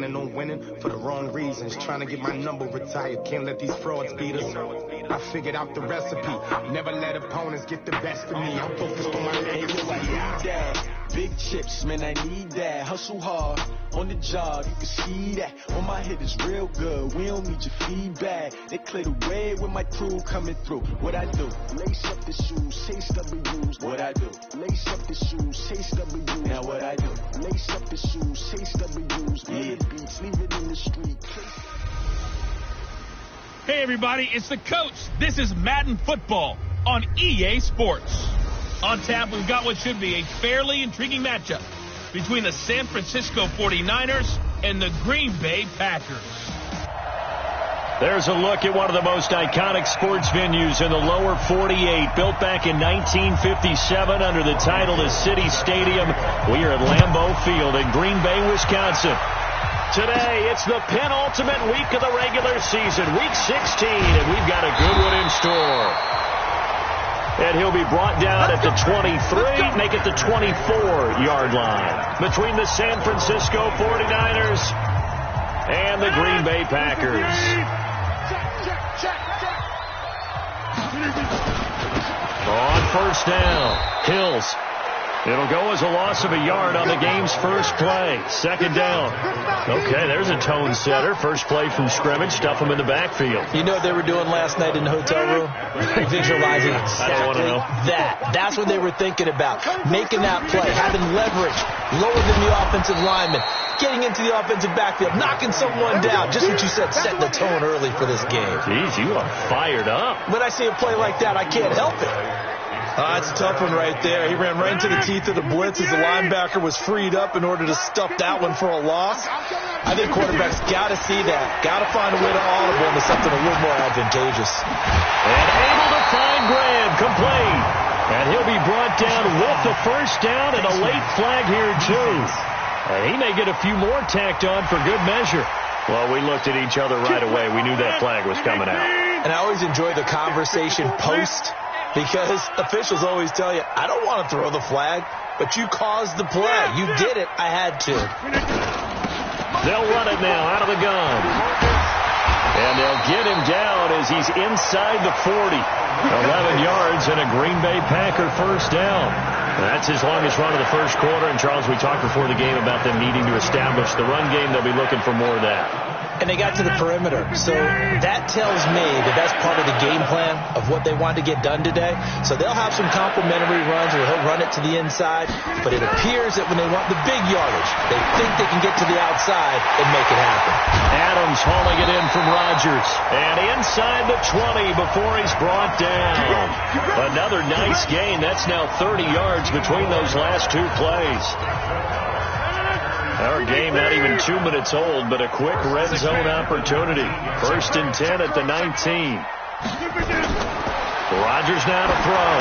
And on winning for the wrong reasons, trying to get my number retired, can't let these frauds beat us. I figured out the recipe, never let opponents get the best of me. I'm focused on my name. I need that. Big chips, man, I need that. Hustle hard on the job, you can see that. On my head is real good, we don't need your feedback. They clear the way with my crew coming through. What I do? Lace up the shoes, chase W's. What I do? Lace up the shoes, chase W's. Now what I do? Lace up the shoes, chase W's. Yeah. Beats, leave it in the street. Hey everybody, it's the coach. This is Madden Football on EA Sports. On tap, we've got what should be a fairly intriguing matchup between the San Francisco 49ers and the Green Bay Packers. There's a look at one of the most iconic sports venues in the lower 48, built back in 1957 under the title of City Stadium. We are at Lambeau Field in Green Bay, Wisconsin. Today, it's the penultimate week of the regular season, week 16, and we've got a good one in store. And he'll be brought down at the 23, make it the 24-yard line between the San Francisco 49ers and the Green Bay Packers. On first down, Hills. It'll go as a loss of a yard on the game's first play. Second down. Okay, there's a tone setter. First play from scrimmage. Stuff them in the backfield. You know what they were doing last night in the hotel room? Visualizing exactly that. That's what they were thinking about. Making that play, having leverage, lower than the offensive lineman, getting into the offensive backfield, knocking someone down. Just what you said, set the tone early for this game. Jeez, you are fired up. When I see a play like that, I can't help it. That's a tough one right there. He ran right into the teeth of the blitz as the linebacker was freed up in order to stuff that one for a loss. I think quarterbacks got to see that. Got to find a way to audible into something a little more advantageous. And able to find Graham, complete. And he'll be brought down with the first down and a late flag here, too. And he may get a few more tacked on for good measure. Well, we looked at each other right away. We knew that flag was coming out. And I always enjoy the conversation post, because officials always tell you, I don't want to throw the flag, but you caused the play. You did it. I had to. They'll run it now out of the gun. And they'll get him down as he's inside the 40. 11 yards and a Green Bay Packer first down. That's his longest run of the first quarter. And, Charles, we talked before the game about them needing to establish the run game. They'll be looking for more of that. And they got to the perimeter. So that tells me that that's part of the game plan of what they want to get done today. So they'll have some complimentary runs where he'll run it to the inside. But it appears that when they want the big yardage, they think they can get to the outside and make it happen. Adams hauling it in from Rodgers. And inside the 20 before he's brought down. Another nice gain. That's now 30 yards between those last two plays. Our game not even 2 minutes old, but a quick red zone opportunity. First and 10 at the 19. Rodgers now to throw.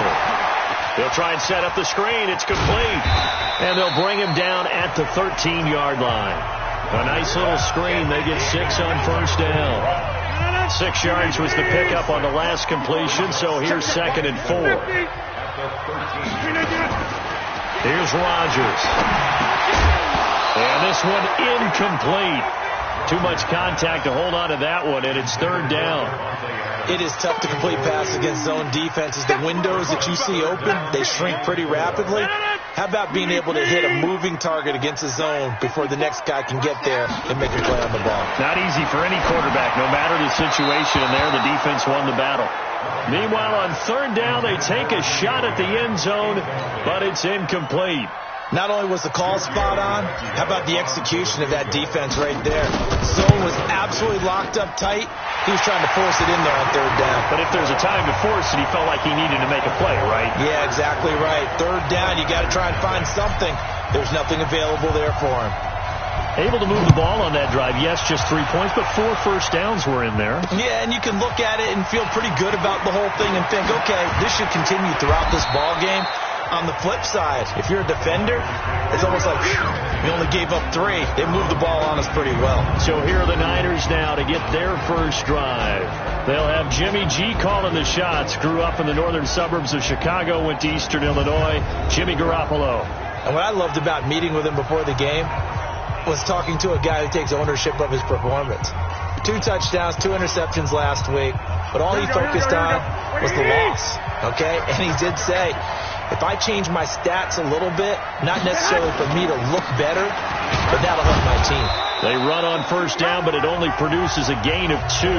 They'll try and set up the screen. It's complete. And they'll bring him down at the 13-yard line. A nice little screen. They get 6 on first down. 6 yards was the pickup on the last completion, so here's second and 4. Here's Rodgers. And this one incomplete. Too much contact to hold on to that one, and it's third down. It is tough to complete passes against zone defenses. The windows that you see open, they shrink pretty rapidly. How about being able to hit a moving target against a zone before the next guy can get there and make a play on the ball? Not easy for any quarterback, no matter the situation, and there the defense won the battle. Meanwhile, on third down, they take a shot at the end zone, but it's incomplete. Not only was the call spot on, how about the execution of that defense right there? Zone was absolutely locked up tight. He was trying to force it in there on third down. But if there's a time to force it, he felt like he needed to make a play, right? Yeah, exactly right. Third down, you got to try and find something. There's nothing available there for him. Able to move the ball on that drive. Yes, just 3 points, but 4 first downs were in there. Yeah, and you can look at it and feel pretty good about the whole thing and think, okay, this should continue throughout this ball game. On the flip side, if you're a defender, it's almost like we only gave up 3. They moved the ball on us pretty well. So here are the Niners now to get their first drive. They'll have Jimmy G calling the shots. Grew up in the northern suburbs of Chicago, went to Eastern Illinois. Jimmy Garoppolo. And what I loved about meeting with him before the game was talking to a guy who takes ownership of his performance. 2 touchdowns, 2 interceptions last week, but all he focused on was the loss, okay? And he did say, if I change my stats a little bit, not necessarily for me to look better, but that'll help my team. They run on first down, but it only produces a gain of 2.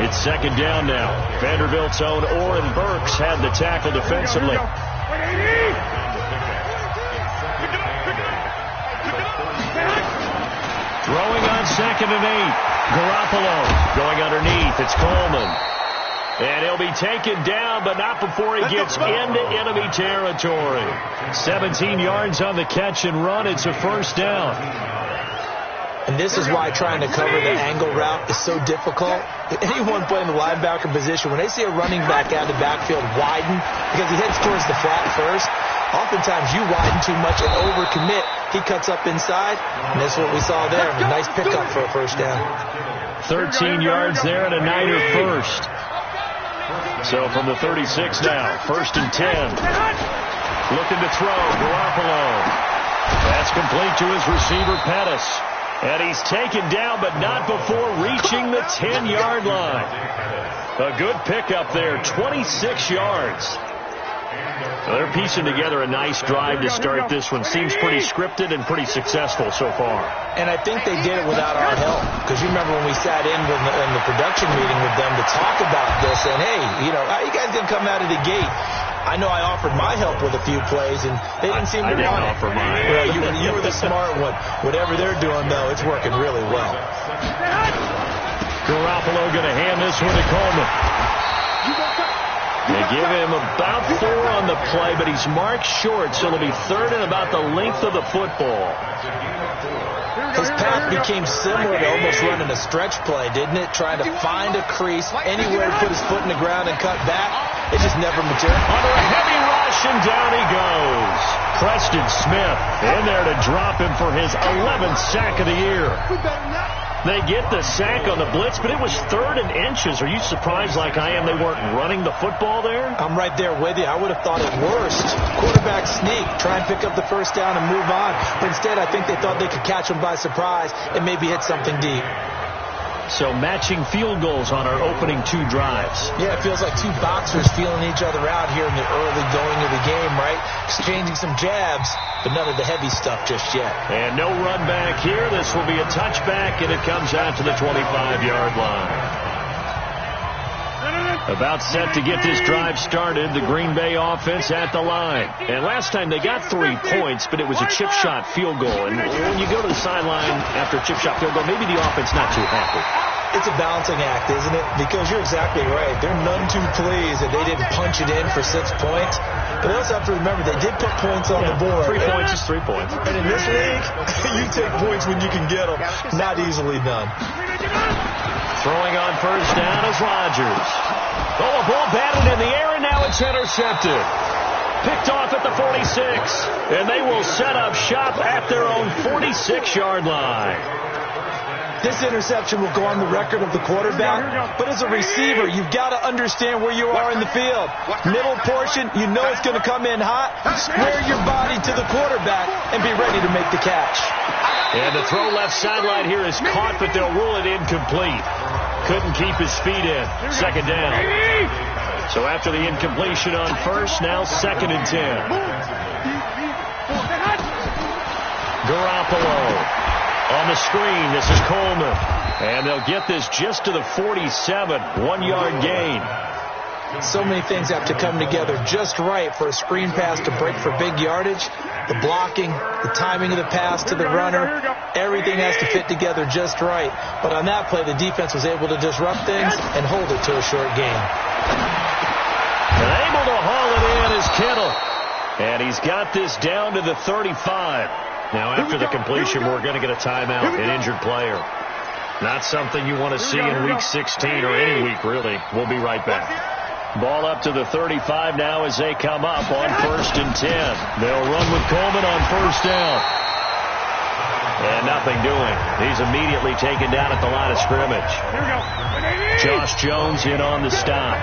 It's second down now. Vanderbilt's own Oren Burks had the tackle defensively. Throwing on second and 8. Garoppolo going underneath. It's Coleman. And he'll be taken down, but not before he gets into enemy territory. 17 yards on the catch and run. It's a first down. And this is why trying to cover the angle route is so difficult. Anyone playing the linebacker position, when they see a running back out of the backfield widen, because he heads towards the flat first, oftentimes you widen too much and overcommit. He cuts up inside, and that's what we saw there. A nice pickup for a first down. 13 yards there and a Niner first. So from the 36 now, first and 10. Looking to throw, Garoppolo. That's complete to his receiver, Pettis. And he's taken down, but not before reaching the 10-yard line. A good pickup there, 26 yards. So they're piecing together a nice drive to start this one. Seems pretty scripted and pretty successful so far. And I think they did it without our help. Because you remember when we sat in the production meeting with them to talk about this, and hey, how you guys didn't come out of the gate? I know I offered my help with a few plays, and they didn't seem to want it. I didn't offer mine. Well, you were the smart one. Whatever they're doing, though, it's working really well. Garoppolo going to hand this one to Coleman. They give him about 4 on the play, but he's marked short, so it'll be third and about the length of the football. His path became similar to almost running a stretch play, didn't it? Trying to find a crease, anywhere to put his foot in the ground and cut back. It just never materialized. Under a heavy rush, and down he goes. Preston Smith in there to drop him for his 11th sack of the year. They get the sack on the blitz, but it was 3rd and inches. Are you surprised like I am they weren't running the football there? I'm right there with you. I would have thought at worst, quarterback sneak, try and pick up the first down and move on. But instead, I think they thought they could catch him by surprise and maybe hit something deep. So matching field goals on our opening 2 drives. Yeah, it feels like 2 boxers feeling each other out here in the early going of the game, right? Exchanging some jabs, but none of the heavy stuff just yet. And no run back here. This will be a touchback, and it comes out to the 25-yard line. About set to get this drive started, the Green Bay offense at the line. And last time they got 3 points, but it was a chip shot field goal. And when you go to the sideline after a chip shot field goal, maybe the offense not too happy. It's a balancing act, isn't it? Because you're exactly right. They're none too pleased that they didn't punch it in for 6 points. But they also have to remember they did put points on the board. 3 points is 3 points. And in this league, you take points when you can get them. Not easily done. Throwing on first down is Rodgers. Oh, a ball batted in the air, and now it's intercepted. Picked off at the 46. And they will set up shop at their own 46-yard line. This interception will go on the record of the quarterback, but as a receiver, you've got to understand where you are in the field. Middle portion, you know it's going to come in hot. Square your body to the quarterback and be ready to make the catch. And the throw left sideline here is caught, but they'll rule it incomplete. Couldn't keep his feet in. Second down. So after the incompletion on first, now second and 10. Garoppolo. On the screen, this is Coleman. And they'll get this just to the 47. 1-yard gain. So many things have to come together just right for a screen pass to break for big yardage. The blocking, the timing of the pass to the runner, everything has to fit together just right. But on that play, the defense was able to disrupt things and hold it to a short gain. And able to haul it in is Kittle. And he's got this down to the 35. Now, after the completion, we're going to get a timeout, an injured player. Not something you want to see in Week 16 or any week, really. We'll be right back. Ball up to the 35 now as they come up on first and 10. They'll run with Coleman on first down. And nothing doing. He's immediately taken down at the line of scrimmage. Josh Jones in on the stop.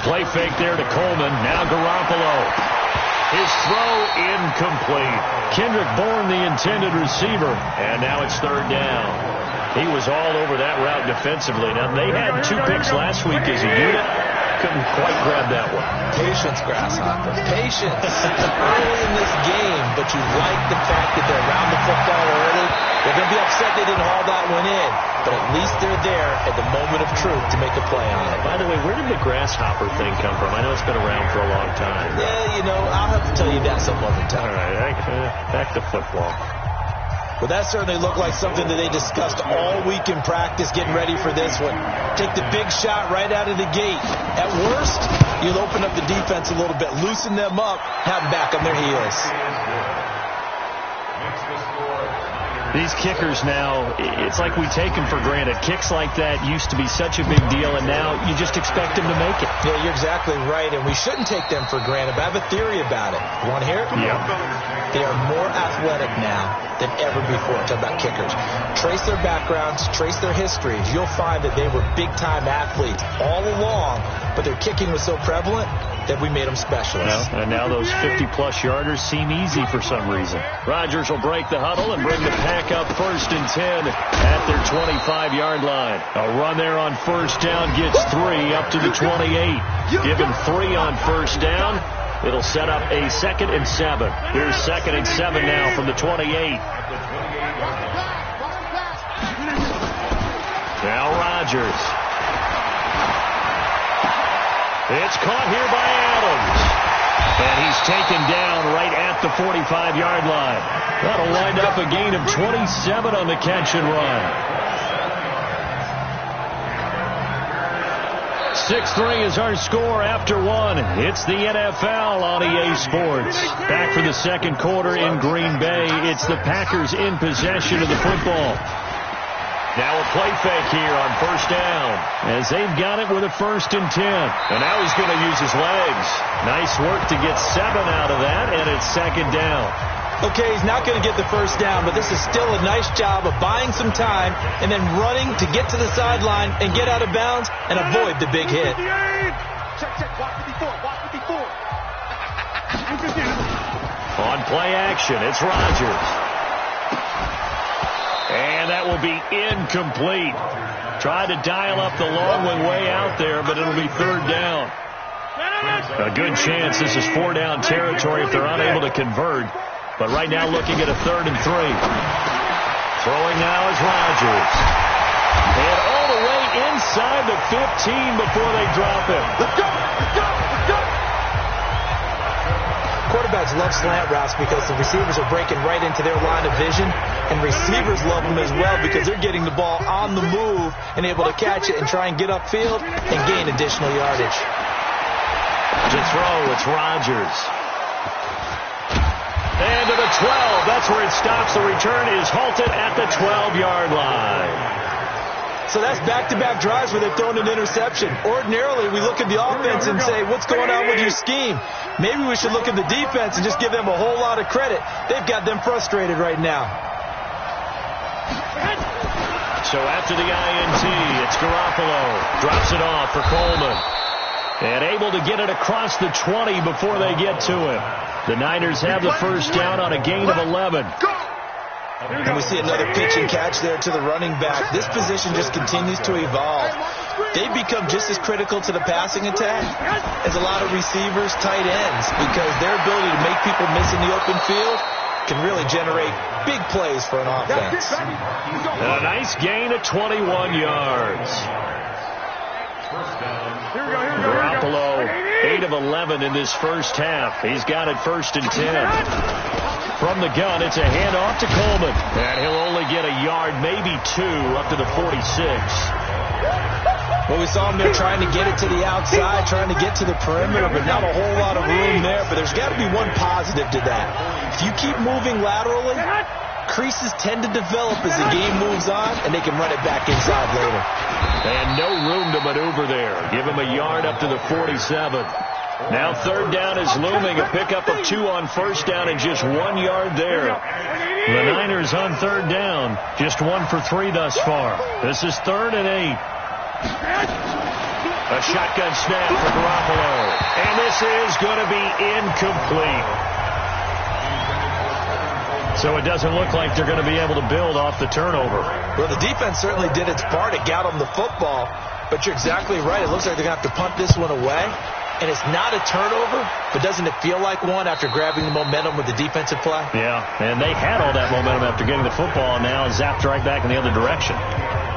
Play fake there to Coleman. Now Garoppolo. His throw incomplete. Kendrick Bourne, the intended receiver, and now it's third down. He was all over that route defensively. Now, they had 2 picks last week as a unit. Couldn't quite grab that one. Patience, Grasshopper. Patience. Early in this game, but you like the fact that they're around the football early. They're going to be upset they didn't haul that one in, but at least they're there at the moment of truth to make a play on it. By the way, where did the grasshopper thing come from? I know it's been around for a long time. Yeah, I'll have to tell you that some other time. All right, back to football. Well, that certainly looked like something that they discussed all week in practice getting ready for this one. Take the big shot right out of the gate. At worst, you'll open up the defense a little bit, loosen them up, have them back on their heels. These kickers now, it's like we take them for granted. Kicks like that used to be such a big deal, and now you just expect them to make it. Yeah, you're exactly right, and we shouldn't take them for granted, but I have a theory about it. You want to hear it? Yeah. They are more athletic now than ever before. I'm talking about kickers. Trace their backgrounds, trace their histories. You'll find that they were big-time athletes all along, but their kicking was so prevalent that we made them specialists. And now those 50-plus yarders seem easy for some reason. Rodgers will break the huddle and bring the pack up 1st and 10 at their 25-yard line. A run there on first down gets 3 up to the 28. Give him 3 on first down. It'll set up a 2nd and 7. Here's 2nd and 7 now from the 28. Now Rodgers. It's caught here by Adams. And he's taken down right at the 45-yard line. That'll wind up a gain of 27 on the catch and run. 6-3 is our score after 1. It's the NFL on EA Sports. Back for the second quarter in Green Bay. It's the Packers in possession of the football. Now a play fake here on first down as they've got it with a 1st and 10. And now he's going to use his legs. Nice work to get 7 out of that, and it's 2nd down. Okay, he's not going to get the first down, but this is still a nice job of buying some time and then running to get to the sideline and get out of bounds and avoid the big hit. On play action, it's Rodgers. And that will be incomplete. Tried to dial up the long one way out there, but it'll be 3rd down. A good chance this is 4-down territory if they're unable to convert. But right now looking at a 3rd and 3. Throwing now is Rodgers. And all the way inside the 15 before they drop him. Let's go! Let's go! Let's go! Quarterbacks love slant routes because the receivers are breaking right into their line of vision, and receivers love them as well because they're getting the ball on the move and able to catch it and try and get upfield and gain additional yardage. To throw, it's Rodgers. And to the 12. That's where it stops. The return is halted at the 12-yard line. So that's back-to-back drives where they've thrown an interception. Ordinarily, we look at the offense and say, what's going on with your scheme? Maybe we should look at the defense and just give them a whole lot of credit. They've got them frustrated right now. So after the INT, it's Garoppolo. Drops it off for Coleman. And able to get it across the 20 before they get to him. The Niners have the first down on a gain of 11. And we see another pitch and catch there to the running back. This position just continues to evolve. They become just as critical to the passing attack as a lot of receivers, tight ends, because their ability to make people miss in the open field can really generate big plays for an offense. A nice gain of 21 yards. Garoppolo, 8 of 11 in this first half. He's got it 1st and 10. From the gun, it's a handoff to Coleman. And he'll only get a yard, maybe 2, up to the 46. Well, we saw him there trying to get it to the outside, trying to get to the perimeter, but not a whole lot of room there. But there's got to be one positive to that. If you keep moving laterally, creases tend to develop as the game moves on, and they can run it back inside later. And no room to maneuver there. Give him a yard up to the 47. Now 3rd down is looming, a pickup of 2 on first down and just 1 yard there. The Niners on 3rd down, just 1 for 3 thus far. This is 3rd and 8. A shotgun snap for Garoppolo. And this is going to be incomplete. So it doesn't look like they're going to be able to build off the turnover. Well, the defense certainly did its part to get them the football. But you're exactly right. It looks like they're going to have to punt this one away. And it's not a turnover, but doesn't it feel like one after grabbing the momentum with the defensive play? Yeah, and they had all that momentum after getting the football, and now zapped right back in the other direction.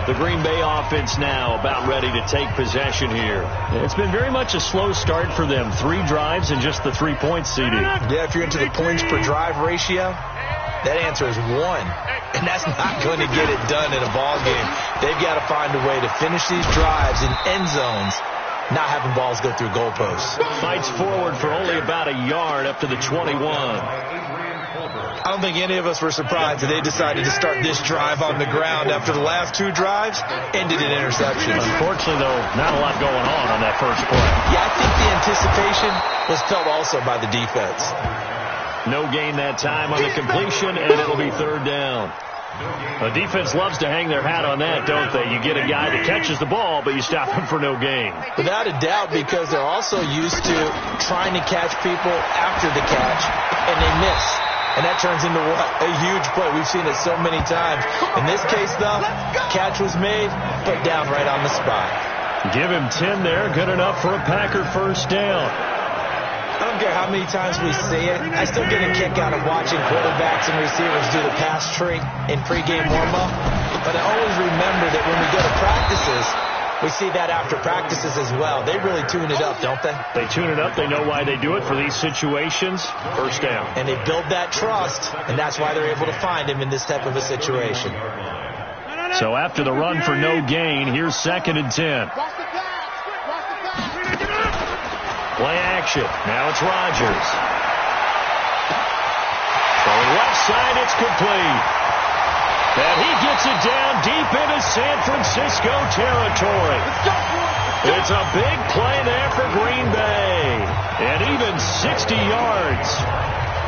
The Green Bay offense now about ready to take possession here. It's been very much a slow start for them. 3 drives and just the 3 points, CD. Yeah, if you're into the points per drive ratio, that answer is 1. And that's not going to get it done in a ball game. They've got to find a way to finish these drives in end zones, not having balls go through goalposts. Fights forward for only about a yard up to the 21. I don't think any of us were surprised that they decided to start this drive on the ground after the last 2 drives ended in interceptions. Unfortunately, though, not a lot going on that first play. Yeah, I think the anticipation was felt also by the defense. No gain that time on the completion, and it'll be 3rd down. The defense loves to hang their hat on that, don't they? You get a guy that catches the ball, but you stop him for no gain. Without a doubt, because they're also used to trying to catch people after the catch, and they miss. And that turns into what? A huge play. We've seen it so many times. In this case, though, catch was made, put down right on the spot. Give him 10 there. Good enough for a Packer first down. I don't care how many times we see it. I still get a kick out of watching quarterbacks and receivers do the pass tree in pregame warm-up. But I always remember that when we go to practices, we see that after practices as well. They really tune it up, don't they? They tune it up. They know why they do it for these situations. First down. And they build that trust, and that's why they're able to find him in this type of a situation. So after the run for no gain, here's 2nd and 10. Play action. Now it's Rodgers. Throwing left side, it's complete. And he gets it down deep into San Francisco territory. It's a big play there for Green Bay. And even 60 yards.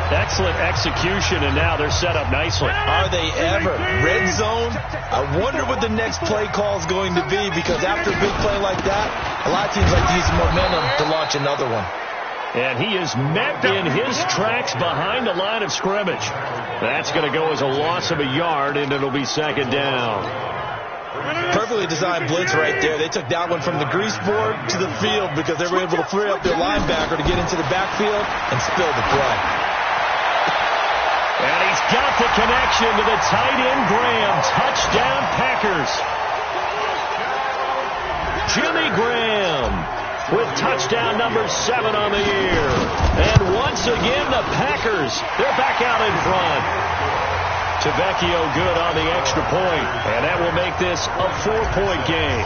Excellent execution, and now they're set up nicely. Are they ever? Red zone? I wonder what the next play call is going to be, because after a big play like that, a lot of teams like to use momentum to launch another one. And he is met in his tracks behind the line of scrimmage. That's going to go as a loss of a yard, and it'll be 2nd down. Perfectly designed blitz right there. They took that one from the grease board to the field because they were able to free up their linebacker to get into the backfield and spill the play. And he's got the connection to the tight end, Graham. Touchdown, Packers. Jimmy Graham with touchdown number 7 on the year. And once again, the Packers, they're back out in front. Tavecchio good on the extra point, and that will make this a 4-point game.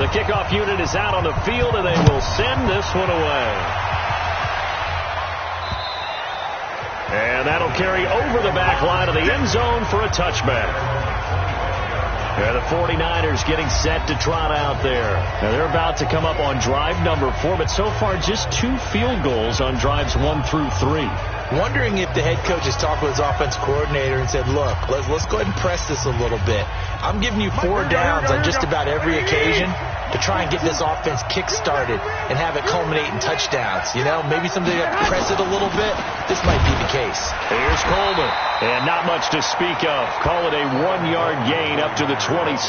The kickoff unit is out on the field, and they will send this one away. And that'll carry over the back line of the end zone for a touchback. Yeah, the 49ers getting set to trot out there. Now they're about to come up on drive number 4, but so far just 2 field goals on drives 1 through 3. Wondering if the head coach has talked with his offense coordinator and said, look, let's go ahead and press this a little bit. I'm giving you 4 downs on just about every occasion to try and get this offense kick-started and have it culminate in touchdowns. You know, maybe somebody got to press it a little bit. This might be the case. Here's Coleman. And not much to speak of. Call it a 1-yard gain up to the 26.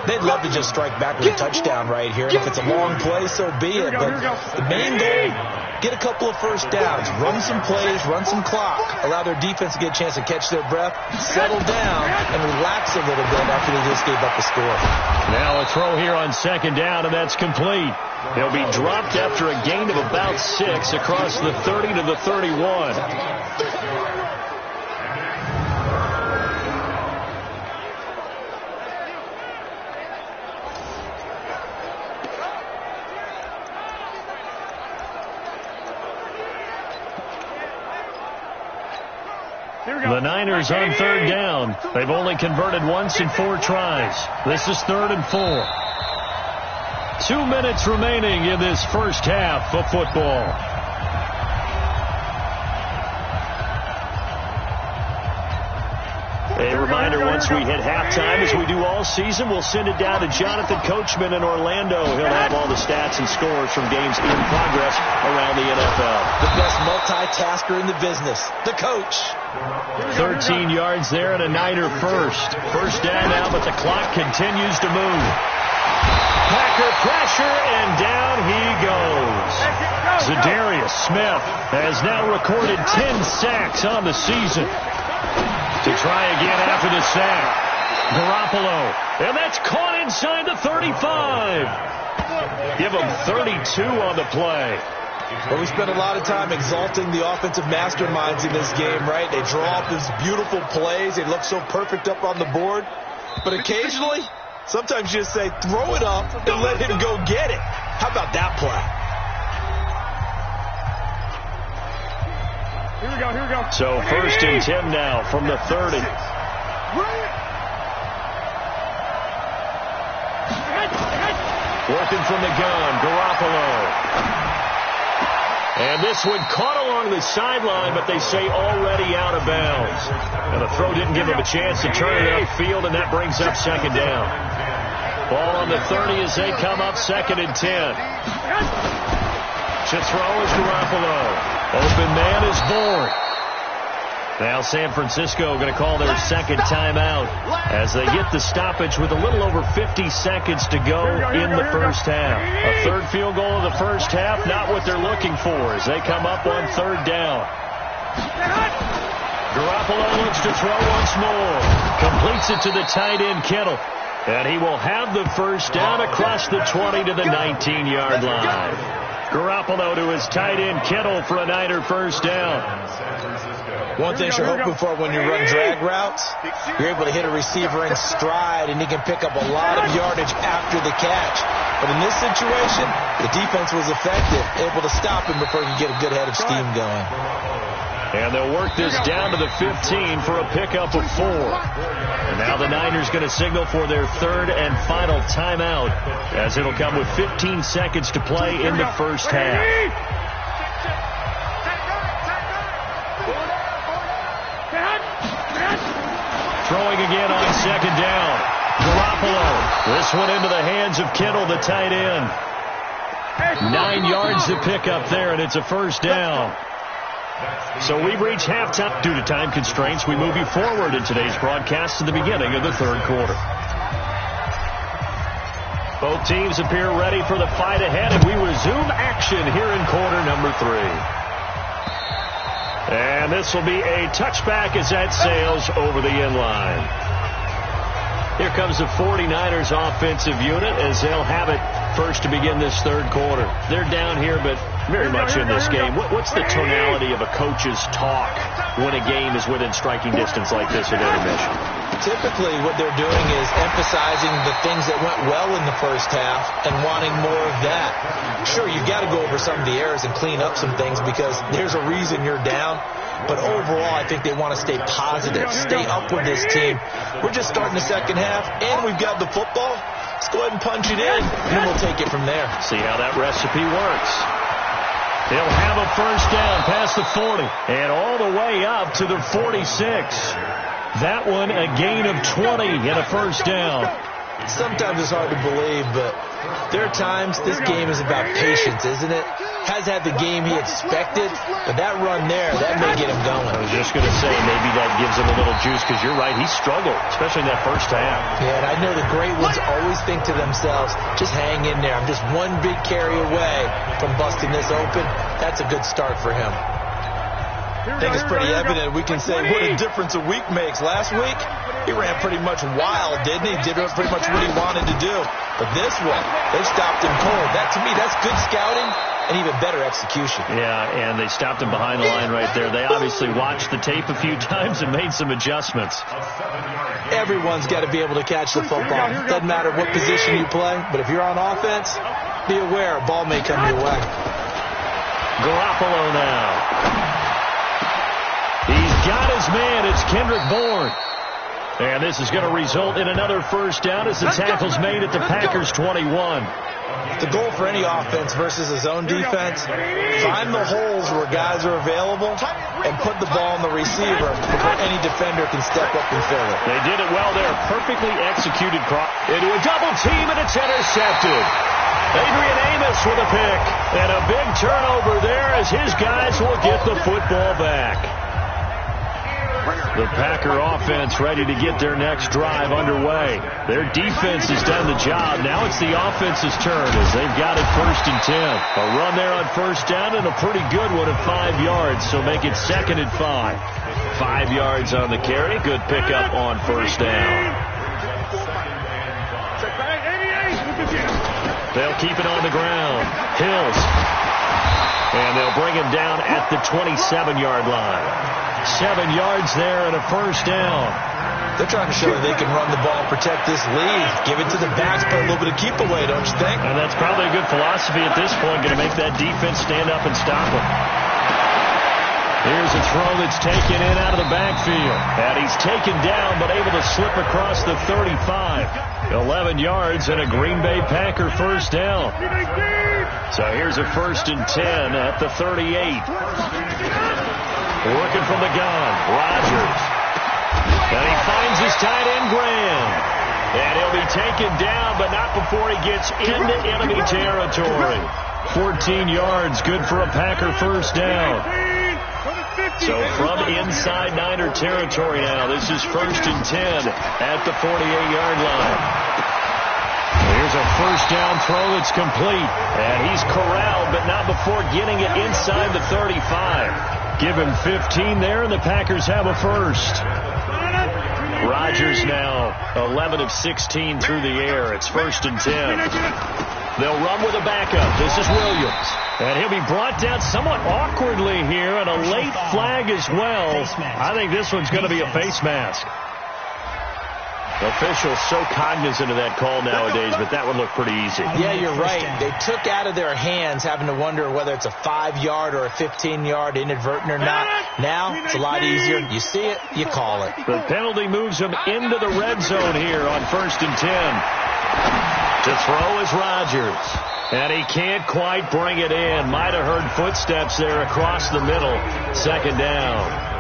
They'd love to just strike back with a touchdown right here. And if it's a long play, so be it. But the main goal, get a couple of first downs, run some plays, run some clock, allow their defense to get a chance to catch their breath, settle down, and relax a little bit after they just gave up the score. Now a throw here on 2nd down, and that's complete. He'll be dropped after a gain of about 6 across the 30 to the 31. The Niners on 3rd down. They've only converted once in 4 tries. This is 3rd and 4. 2 minutes remaining in this first half of football. A reminder, once we hit halftime, as we do all season, we'll send it down to Jonathan Coachman in Orlando. He'll have all the stats and scores from games in progress around the NFL. The best multitasker in the business, the coach. 13 yards there and a Niner first. First down now, but the clock continues to move. Packer pressure, and down he goes. Za'Darius Smith has now recorded 10 sacks on the season. To try again after the sack. Garoppolo. And that's caught inside the 35. Give him 32 on the play. Well, we spend a lot of time exalting the offensive masterminds in this game, right? They draw up these beautiful plays. They look so perfect up on the board. But occasionally, sometimes you just say, throw it up and let him go get it. How about that play? Here we go. So first and 10 now from the 30. Working from the gun, Garoppolo. And this one caught along the sideline, but they say already out of bounds. And the throw didn't give him a chance to turn it upfield, and that brings up second down. Ball on the 30 as they come up second and 10. To throw is Garoppolo. Open man is Bourne. Now San Francisco going to call their second timeout as they get the stoppage with a little over 50 seconds to go in the first half. A third field goal in the first half, not what they're looking for as they come up on third down. Garoppolo looks to throw once more. Completes it to the tight end, Kittle. And he will have the first down across the 20 to the 19-yard line. Garoppolo to his tight end, Kittle, for a Niner first down. One thing you're hoping for when you run drag routes, you're able to hit a receiver in stride, and he can pick up a lot of yardage after the catch. But in this situation, the defense was effective, able to stop him before he could get a good head of steam going. And they'll work this down to the 15 for a pickup of 4. And now the Niners going to signal for their third and final timeout, as it'll come with 15 seconds to play in the first half. Throwing again on second down. Garoppolo. This one into the hands of Kittle, the tight end. 9 yards to pick up there, and it's a first down. So we've reached halftime. Due to time constraints, we move you forward in today's broadcast to the beginning of the third quarter. Both teams appear ready for the fight ahead, and we resume action here in quarter number 3. And this will be a touchback as that sails over the end line. Here comes the 49ers offensive unit as they'll have it first to begin this third quarter. They're down here, but very much in this game. What's the tonality of a coach's talk when a game is within striking distance like this at intermission? Typically, what they're doing is emphasizing the things that went well in the first half and wanting more of that. Sure, you've got to go over some of the errors and clean up some things because there's a reason you're down. But overall, I think they want to stay positive, stay up with this team. We're just starting the second half, and we've got the football. Let's go ahead and punch it in, and then we'll take it from there. See how that recipe works. They'll have a first down past the 40 and all the way up to the 46. That one a gain of 20 and a first down. Sometimes it's hard to believe, but there are times this game is about patience, isn't it? Has had the game he expected, but that run there, that may get him going. I was just going to say, maybe that gives him a little juice because you're right, he struggled, especially in that first half. Yeah, and I know the great ones always think to themselves, just hang in there. I'm just one big carry away from busting this open. That's a good start for him. I think it's pretty evident. We can say what a difference a week makes. Last week, he ran pretty much wild, didn't he? Did pretty much what he wanted to do. But this one, they stopped him cold. That, to me, that's good scouting and even better execution. Yeah, and they stopped him behind the line right there. They obviously watched the tape a few times and made some adjustments. Everyone's got to be able to catch the football. Doesn't matter what position you play, but if you're on offense, be aware a ball may come your way. Garoppolo now. He's got his man. It's Kendrick Bourne. And this is going to result in another first down as the tackle's made at the Packers 21. The goal for any offense versus a zone defense, find the holes where guys are available and put the ball on the receiver before any defender can step up and fill it. They did it well there. Perfectly executed cross into a double team, and it's intercepted. Adrian Amos with a pick. And a big turnover there as his guys will get the football back. The Packer offense ready to get their next drive underway. Their defense has done the job. Now it's the offense's turn as they've got it 1st and 10. A run there on first down and a pretty good one at 5 yards, so make it 2nd and 5. 5 yards on the carry. Good pickup on first down. They'll keep it on the ground. Hills. And they'll bring him down at the 27-yard line. 7 yards there and a first down. They're trying to show that they can run the ball and protect this lead. Give it to the backs, but a little bit of keep away, don't you think? And that's probably a good philosophy at this point, going to make that defense stand up and stop them. Here's a throw that's taken in out of the backfield. And he's taken down, but able to slip across the 35. 11 yards and a Green Bay Packer first down. So here's a 1st and 10 at the 38. Working from the gun, Rodgers. And he finds his tight end, Graham. And he'll be taken down, but not before he gets into enemy territory. 14 yards, good for a Packer first down. So from inside Niner territory now, this is 1st and 10 at the 48-yard line. Here's a first down throw that's complete. And he's corralled, but not before getting it inside the 35. Give him 15 there, and the Packers have a first. Rodgers now 11 of 16 through the air. It's 1st and 10. They'll run with a backup. This is Williams. And he'll be brought down somewhat awkwardly here, and a late flag as well. I think this one's going to be a face mask. Officials so cognizant of that call nowadays, but that would look pretty easy. Yeah, you're right. They took out of their hands having to wonder whether it's a 5-yard or a 15-yard inadvertent or not. Now, it's a lot easier. You see it, you call it. The penalty moves them into the red zone here on 1st and 10. To throw is Rodgers. And he can't quite bring it in. Might have heard footsteps there across the middle. 2nd down.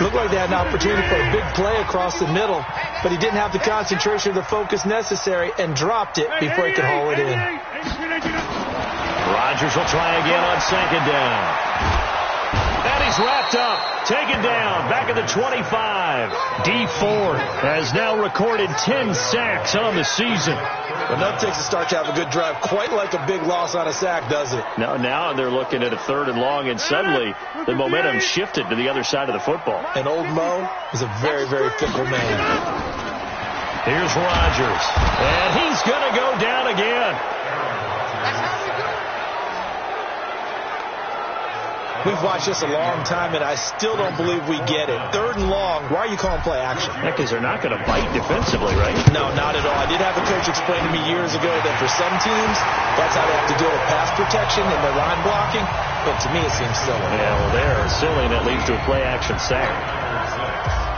Looked like they had an opportunity for a big play across the middle, but he didn't have the concentration or the focus necessary and dropped it before he could haul it in. Rodgers will try again on 2nd down. And he's wrapped up. Taken down. Back at the 25. Dee Ford has now recorded 10 sacks on the season. Well, that takes a start to have a good drive. Quite like a big loss on a sack, does it? Now they're looking at a 3rd and long, and suddenly the momentum shifted to the other side of the football. And old Mo is a very, very fickle man. Here's Rodgers. And he's going to go down again. We've watched this a long time, and I still don't believe we get it. 3rd and long, why are you calling play action? Because they're not going to bite defensively, right? No, not at all. I did have a coach explain to me years ago that for some teams, that's how they have to deal with pass protection and their line blocking. But to me, it seems silly. Yeah, well, they're silly, and it leads to a play action sack.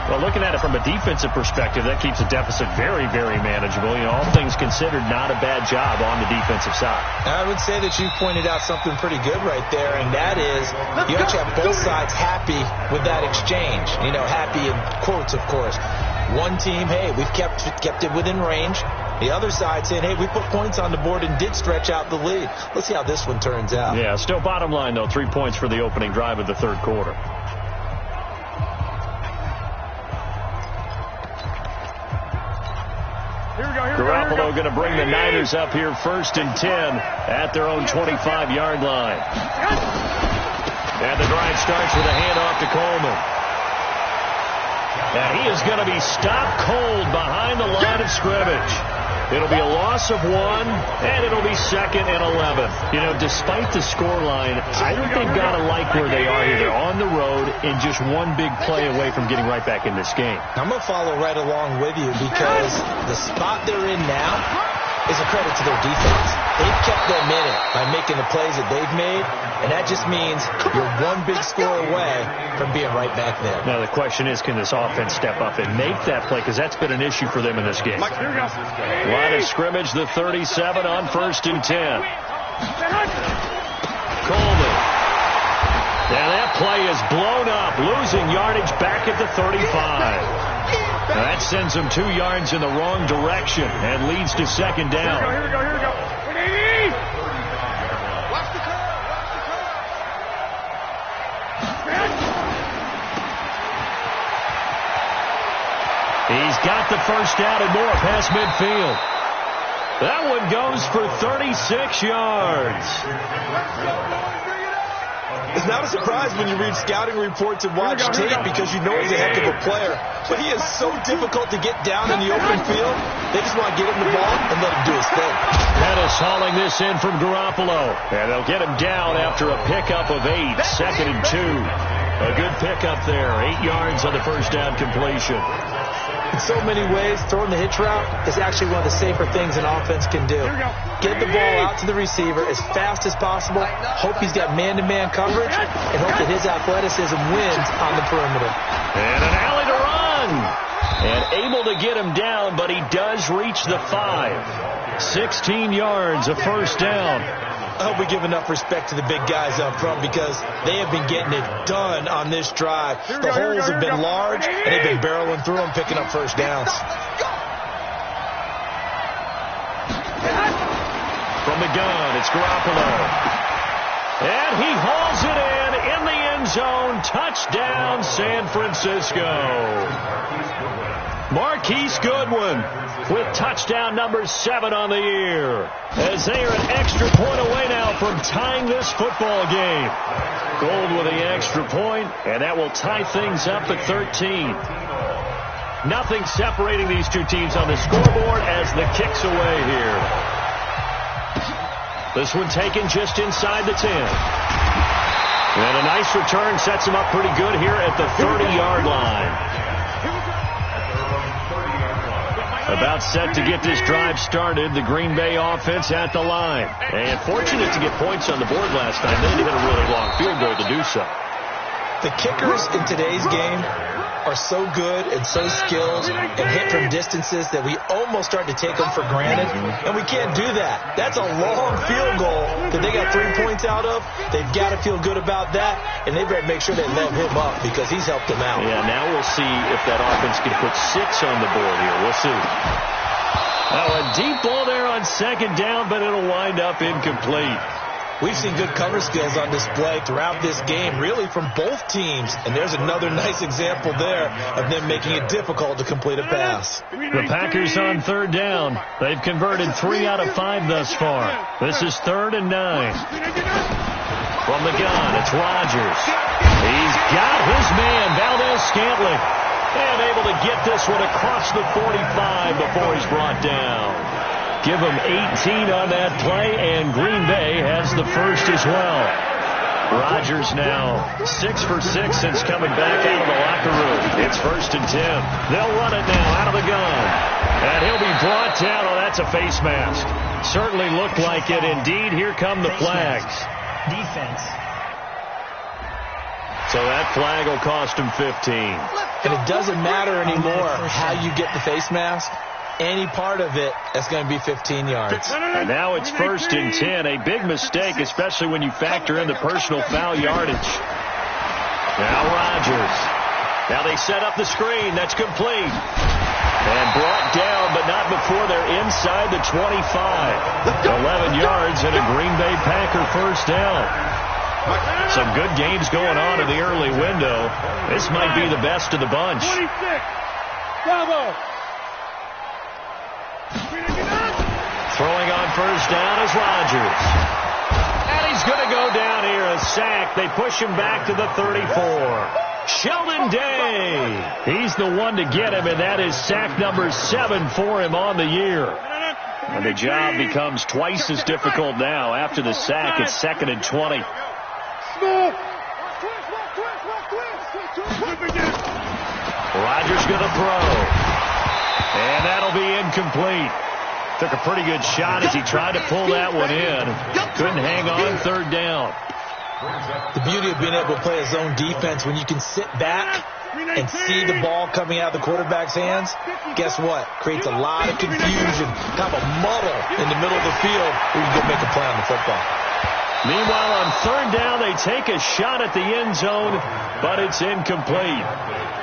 Well, looking at it from a defensive perspective, that keeps the deficit very, very manageable. You know, all things considered, not a bad job on the defensive side. I would say that you pointed out something pretty good right there, and that is you actually have both sides happy with that exchange. You know, happy in quotes, of course. One team, hey, we've kept it within range. The other side saying, hey, we put points on the board and did stretch out the lead. Let's see how this one turns out. Yeah, still bottom line, though, 3 points for the opening drive of the 3rd quarter. Garoppolo going to bring the Niners up here 1st and 10 at their own 25-yard line. And the drive starts with a handoff to Coleman. And he is going to be stopped cold behind the line of scrimmage. It'll be a loss of 1, and it'll be 2nd and 11. You know, despite the scoreline, I think they've got to like where they are here. They're on the road and just one big play away from getting right back in this game. I'm going to follow right along with you because the spot they're in now is a credit to their defense. They've kept them in it by making the plays that they've made, and that just means you're one big score away from being right back there. Now the question is, can this offense step up and make that play? Because that's been an issue for them in this game. Line of scrimmage, the 37 on 1st and 10. Coleman. Now that play is blown up, losing yardage back at the 35. Now that sends them 2 yards in the wrong direction and leads to 2nd down. Here we go. Watch the curve. He's got the first down and more past midfield. That one goes for 36 yards. It's not a surprise when you read scouting reports and watch tape because you know he's a heck of a player. But he is so difficult to get down in the open field. They just want to get him the ball and let him do his thing. Pettis hauling this in from Garoppolo. And they'll get him down after a pickup of 8. 2nd and 2. A good pickup there. 8 yards on the first down completion. In so many ways, throwing the hitch route is actually one of the safer things an offense can do. Get the ball out to the receiver as fast as possible, hope he's got man-to-man coverage, and hope that his athleticism wins on the perimeter. And an alley to run. And able to get him down, but he does reach the 5. 16 yards, a first down. I hope we give enough respect to the big guys up front because they have been getting it done on this drive. The holes have been large, and they've been barreling through them, picking up first downs. From the gun, it's Garoppolo. And he hauls it in the end zone. Touchdown, San Francisco. Marquise Goodwin with touchdown number 7 on the year. As they are an extra point away now from tying this football game. Gold with the extra point, and that will tie things up at 13. Nothing separating these two teams on the scoreboard as the kick's away here. This one taken just inside the 10. And a nice return sets him up pretty good here at the 30-yard line. About set to get this drive started, the Green Bay offense at the line. And fortunate to get points on the board last time. They hit a really long field goal to do so. The kickers in today's game are so good and so skilled and hit from distances that we almost start to take them for granted, and we can't do that. That's a long field goal that they got 3 points out of. They've got to feel good about that, and they better make sure they love him up because he's helped them out. Yeah, now we'll see if that offense can put 6 on the board here. We'll see. Oh, a deep ball there on 2nd down, but it'll wind up incomplete. We've seen good cover skills on display throughout this game, really from both teams. And there's another nice example there of them making it difficult to complete a pass. The Packers on 3rd down. They've converted 3 out of 5 thus far. This is 3rd and 9. From the gun, it's Rodgers. He's got his man, Valdez-Scantling. And able to get this one across the 45 before he's brought down. Give him 18 on that play, and Green Bay has the first as well. Rodgers now 6 for 6 since coming back out of the locker room. It's 1st and 10. They'll run it now out of the gun. And he'll be brought down. Oh, that's a face mask. Certainly looked like it. Indeed, here come the flags. Defense. So that flag will cost him 15. And it doesn't matter anymore how you get the face mask. Any part of it, that's going to be 15 yards. And now it's 1st and 10. A big mistake, especially when you factor in the personal foul yardage. Now Rodgers. Now they set up the screen. That's complete. And brought down, but not before they're inside the 25. 11 yards and a Green Bay Packer first down. Some good games going on in the early window. This might be the best of the bunch. 26. Bravo. Throwing on first down is Rodgers. And he's going to go down here. A sack. They push him back to the 34. Sheldon Day. He's the one to get him, and that is sack number 7 for him on the year. And the job becomes twice as difficult now. After the sack, it's 2nd and 20. Rodgers going to throw. And that'll be incomplete. Took a pretty good shot as he tried to pull that one in. Couldn't hang on, third down. The beauty of being able to play a zone defense, when you can sit back and see the ball coming out of the quarterback's hands, guess what? Creates a lot of confusion, kind of a muddle in the middle of the field where you can make a play on the football. Meanwhile, on third down, they take a shot at the end zone, but it's incomplete.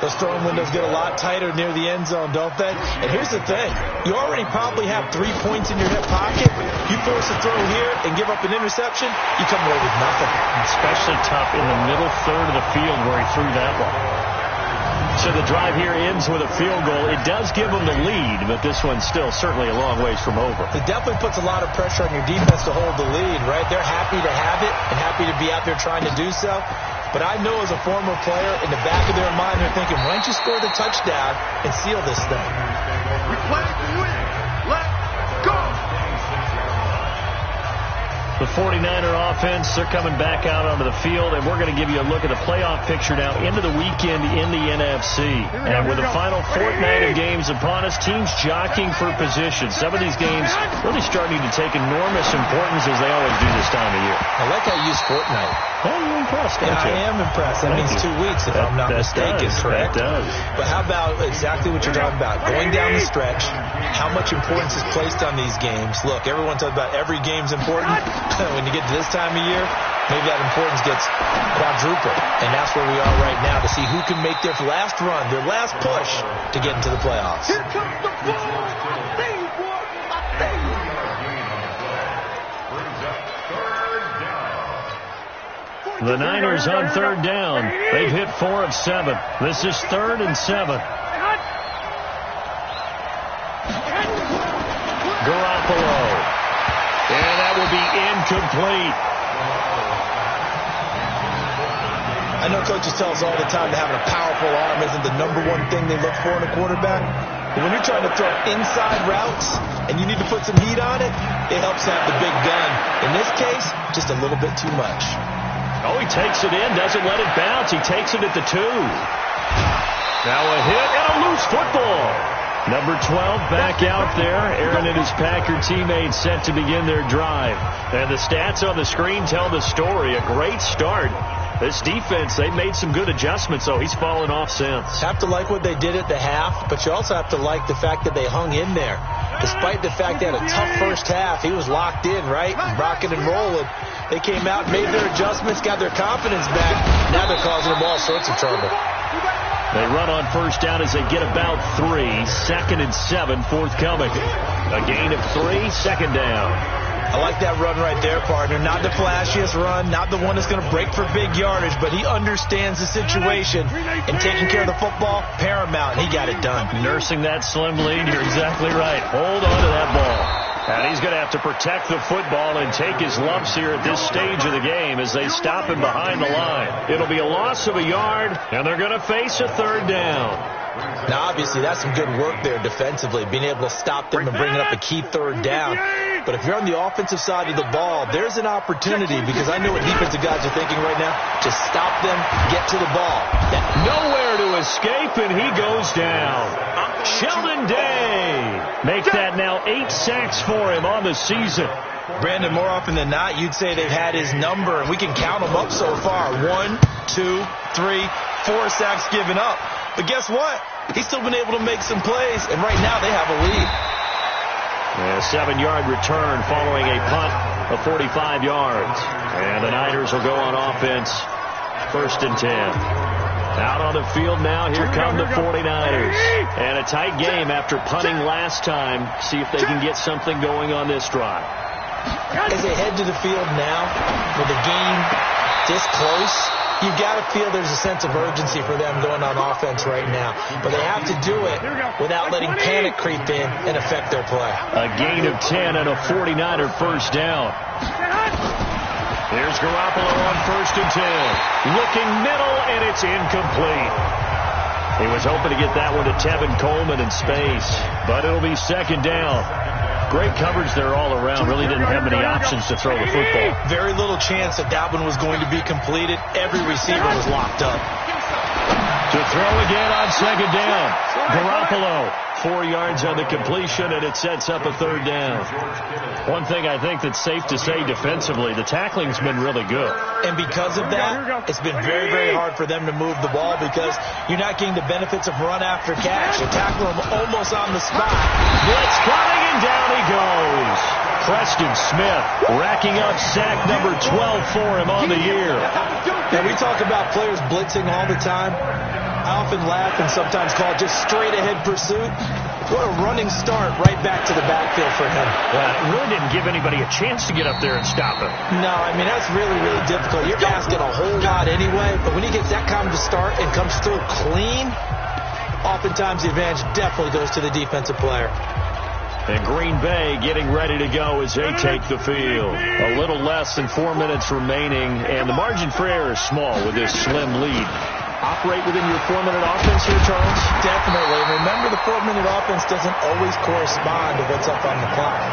Those throwing windows get a lot tighter near the end zone, don't they? And here's the thing. You already probably have 3 points in your hip pocket. You force a throw here and give up an interception, you come away with nothing. Especially tough in the middle third of the field where he threw that one. So the drive here ends with a field goal. It does give them the lead, but this one's still certainly a long ways from over. It definitely puts a lot of pressure on your defense to hold the lead, right? They're happy to have it and happy to be out there trying to do so. But I know as a former player, in the back of their mind, they're thinking, why don't you score the touchdown and seal this thing? We play to win. Let's go. The 49er offense, they're coming back out onto the field, and we're going to give you a look at the playoff picture now into the weekend in the NFC. And with the final fortnight of games upon us, teams jockeying for position. Some of these games really starting to take enormous importance as they always do this time of year. I like how you use fortnight. Well, you're impressed, don't you? I am impressed. That means 2 weeks, if I'm not mistaken, correct? That does. But how about exactly what you're talking about? Going down the stretch, how much importance is placed on these games. Look, everyone talks about every game's important. When you get to this time of year, maybe that importance gets quadrupled. And that's where we are right now to see who can make their last run, their last push to get into the playoffs. Here comes the ball. The Niners on third down. They've hit 4 of 7. This is 3rd and 7. Garoppolo. And that will be incomplete. I know coaches tell us all the time that having a powerful arm isn't the #1 thing they look for in a quarterback. But when you're trying to throw inside routes and you need to put some heat on it, it helps have the big gun. In this case, just a little bit too much. Oh, he takes it in, doesn't let it bounce. He takes it at the 2. Now a hit and a loose football. Number 12 back out there. Aaron and his Packer teammates set to begin their drive. And the stats on the screen tell the story. A great start. This defense, they made some good adjustments, so he's fallen off since. Have to like what they did at the half, but you also have to like the fact that they hung in there. Despite the fact they had a tough first half, he was locked in, right? Rocking and rolling. They came out, made their adjustments, got their confidence back. Now they're causing them all sorts of trouble. They run on first down as they get about 3. 2nd and 7 forthcoming. A gain of 3, 2nd down. I like that run right there, partner. Not the flashiest run, not the one that's going to break for big yardage, but he understands the situation, and taking care of the football, paramount, and he got it done. Nursing that slim lead, you're exactly right. Hold on to that ball. And he's going to have to protect the football and take his lumps here at this stage of the game as they stop him behind the line. It'll be a loss of a yard, and they're going to face a 3rd down. Now, obviously, that's some good work there defensively, being able to stop them and bringing up a key 3rd down. But if you're on the offensive side of the ball, there's an opportunity, because I know what defensive guys are thinking right now, to stop them, get to the ball. Nowhere to escape, and he goes down. Sheldon Day makes that now 8 sacks for him on the season. Brandon, more often than not, you'd say they've had his number, and we can count them up so far. 1, 2, 3, 4 sacks given up. But guess what? He's still been able to make some plays, and right now they have a lead. A 7-yard return following a punt of 45 yards. And the Niners will go on offense. 1st and 10. Out on the field now, here come the 49ers. And a tight game after punting last time. See if they can get something going on this drive. As they head to the field now, with the game this close, you've got to feel there's a sense of urgency for them going on offense right now. But they have to do it without letting panic creep in and affect their play. A gain of 10 and a 49er first down. Here's Garoppolo on 1st and 10. Looking middle, and it's incomplete. He was hoping to get that one to Tevin Coleman in space, but it'll be 2nd down. Great coverage there all around. Really didn't have many options to throw the football. Very little chance that that one was going to be completed. Every receiver was locked up. To throw again on 2nd down. Garoppolo 4 yards on the completion, and it sets up a 3rd down. One thing I think that's safe to say defensively, the tackling's been really good. And because of that, it's been very, very hard for them to move the ball because you're not getting the benefits of run after catch. You tackle him almost on the spot. Blitz coming, and down he goes. Preston Smith racking up sack number 12 for him on the year. Now, we talk about players blitzing all the time. I often laugh and sometimes call it just straight-ahead pursuit. What a running start right back to the backfield for him. It really didn't give anybody a chance to get up there and stop him. No, I mean, that's really, really difficult. You're asking a whole lot anyway, but when he gets that kind of a start and comes through clean, oftentimes the advantage definitely goes to the defensive player. And Green Bay getting ready to go as they take the field. A little less than 4 minutes remaining, and the margin for error is small with this slim lead. Operate within your 4-minute offense here, Charles? Definitely. Remember, the 4-minute offense doesn't always correspond to what's up on the clock.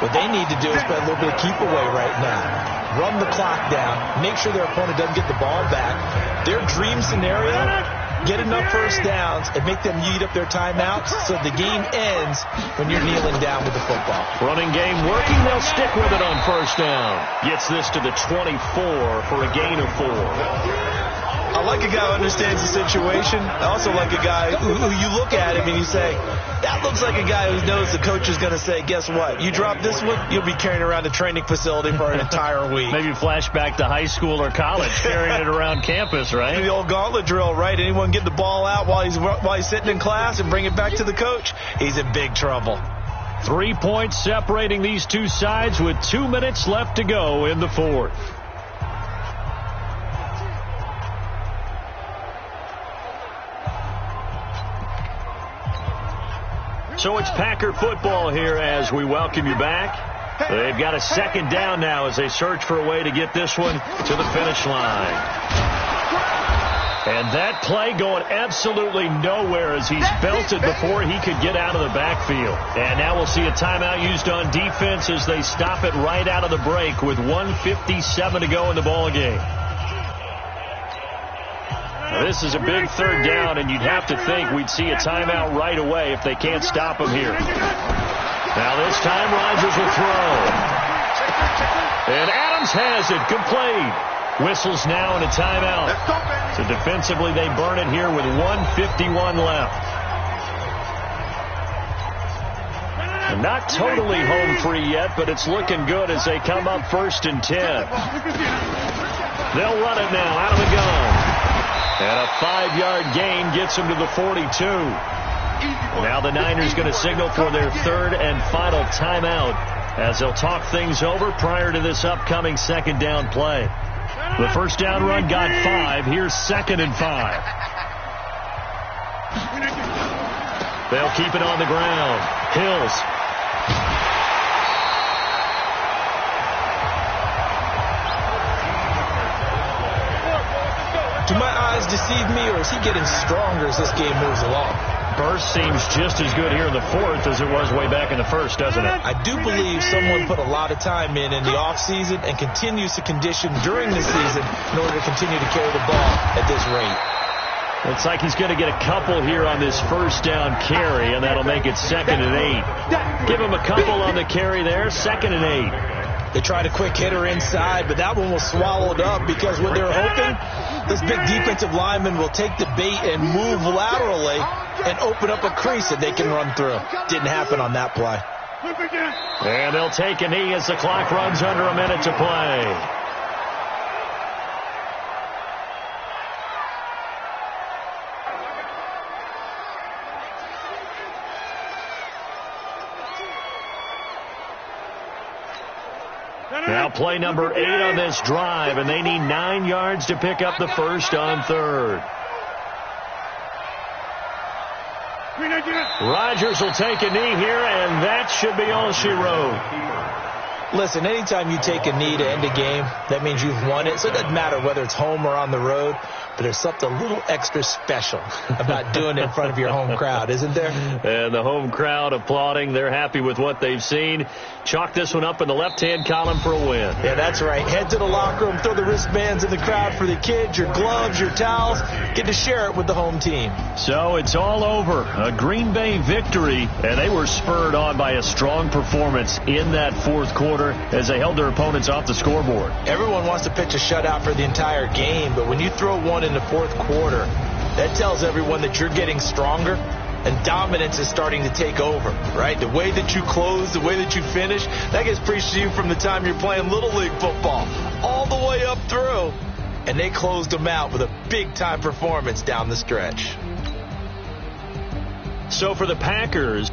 What they need to do is play a little bit of keep away right now. Run the clock down. Make sure their opponent doesn't get the ball back. Their dream scenario, get enough first downs and make them eat up their timeouts so the game ends when you're kneeling down with the football. Running game working. They'll stick with it on first down. Gets this to the 24 for a gain of 4. I like a guy who understands the situation. I also like a guy who you look at him and you say, that looks like a guy who knows the coach is going to say, guess what? You drop this one, you'll be carrying around the training facility for an entire week. Maybe flashback to high school or college, carrying it around campus, right? The old gauntlet drill, right? Anyone get the ball out while he's sitting in class and bring it back to the coach? He's in big trouble. 3 points separating these two sides with 2 minutes left to go in the 4th. So it's Packer football here as we welcome you back. They've got a 2nd down now as they search for a way to get this one to the finish line. And that play going absolutely nowhere as he's belted before he could get out of the backfield. And now we'll see a timeout used on defense as they stop it right out of the break with 1:57 to go in the ball game. This is a big 3rd down, and you'd have to think we'd see a timeout right away if they can't stop him here. Now this time Rodgers will throw. And Adams has it complete. Whistles now and a timeout. So defensively they burn it here with 1:51 left. And not totally home free yet, but it's looking good as they come up 1st and 10. They'll run it now out of the gun. And a 5-yard gain gets them to the 42. Now the Niners going to signal for their 3rd and final timeout as they'll talk things over prior to this upcoming 2nd down play. The first down run got 5. Here's 2nd and 5. They'll keep it on the ground. Hills. Do my eyes deceive me, or is he getting stronger as this game moves along? Burst seems just as good here in the 4th as it was way back in the 1st, doesn't it? I do believe someone put a lot of time in the offseason and continues to condition during the season in order to continue to carry the ball at this rate. Looks like he's going to get a couple here on this first down carry, and that'll make it 2nd and 8. Give him a couple on the carry there, 2nd and 8. They tried a quick hitter inside, but that one was swallowed up because what they're hoping, this big defensive lineman will take the bait and move laterally and open up a crease that they can run through. Didn't happen on that play. And they'll take a knee as the clock runs under a minute to play. Now play number 8 on this drive, and they need 9 yards to pick up the first on 3rd. Rodgers will take a knee here, and that should be all she wrote. Listen, anytime you take a knee to end a game, that means you've won it. So it doesn't matter whether it's home or on the road, but there's something a little extra special about doing it in front of your home crowd, isn't there? And the home crowd applauding. They're happy with what they've seen. Chalk this one up in the left-hand column for a win. Yeah, that's right. Head to the locker room, throw the wristbands in the crowd for the kids, your gloves, your towels. Get to share it with the home team. So it's all over. A Green Bay victory, and they were spurred on by a strong performance in that fourth quarter as they held their opponents off the scoreboard. Everyone wants to pitch a shutout for the entire game, but when you throw one in the fourth quarter, that tells everyone that you're getting stronger and dominance is starting to take over, right? The way that you close, the way that you finish, that gets preached to you from the time you're playing Little League football all the way up through. And they closed them out with a big-time performance down the stretch. So for the Packers,